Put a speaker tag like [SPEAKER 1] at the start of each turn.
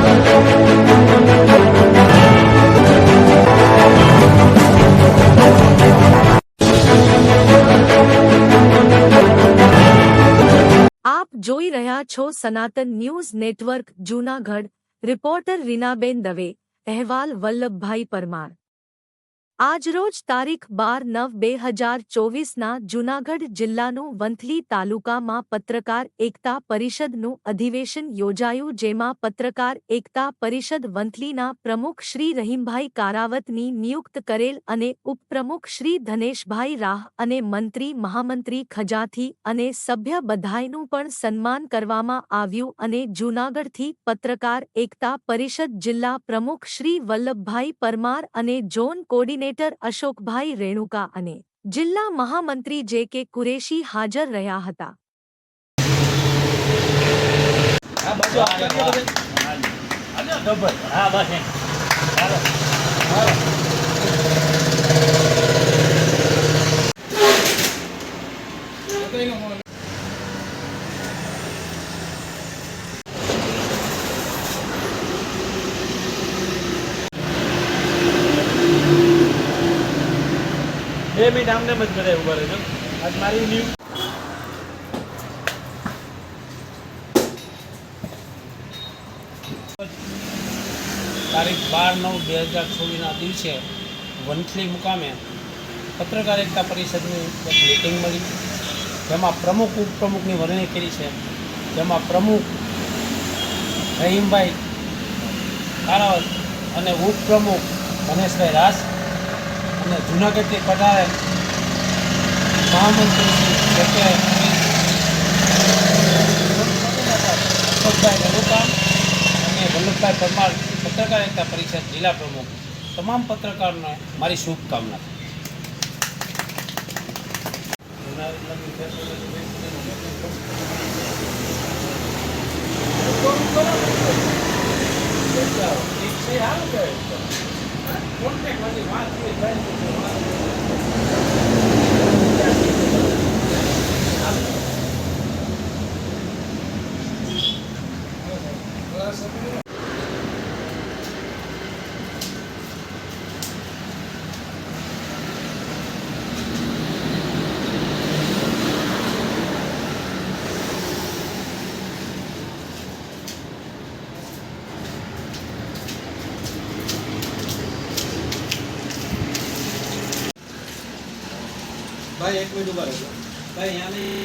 [SPEAKER 1] આપ જોઈ રહ્યા છો સનાતન news network Junagadh. Reporter Reenaben Dave, અહેવાલ વલ્લભભાઈ પરમાર। આજરોજ તારીખ 12/9/2024 ના જૂનાગઢ જિલ્લાનું વંથલી તાલુકામાં પત્રકાર એકતા પરિષદનું અધિવેશન યોજાયું, જેમાં પત્રકાર એકતા પરિષદ વંથલીના પ્રમુખ શ્રી રહીમભાઈ કારાવતની નિયુક્ત કરેલ અને ઉપપ્રમુખ શ્રી ધનેશભાઈ રાહ અને મંત્રી મહામંત્રી ખજાથી અને સભ્ય બધાયનું પણ સન્માન કરવામાં આવ્યું અને જૂનાગઢથી પત્રકાર એકતા પરિષદ જિલ્લા પ્રમુખ શ્રી વલ્લભભાઈ પરમાર અને ઝોન કોર્ડિનેટર અશોકભાઈ રેણુકા અને જિલ્લા મહામંત્રી જે કે કુરેશી હાજર રહ્યા હતા।
[SPEAKER 2] બે મિનિટ આમને જ બધા ઉભા રહેજો। આજ મારી ન્યૂ તારીખ 12/9/2024 ના દિવસે વંથલી મુકામે પત્રકાર એકતા પરિષદની એક મિટિંગ મળી, જેમાં પ્રમુખ ઉપપ્રમુખની વરણી કરી છે, જેમાં પ્રમુખ રહીમભાઈ કારાવત અને ઉપપ્રમુખ ધનેશભાઈ રાસ અને જૂનાગઢથી પધારેલ મહામંત્રી શ્રી કે અશોકભાઈ રેણુકા અને વલ્લભભાઈ પરમાર પત્રકાર એકતા પરિષદ જિલ્લા પ્રમુખ, તમામ પત્રકારોને મારી શુભકામના। भाई एक मिनट उभा रहજો भाई यहाँ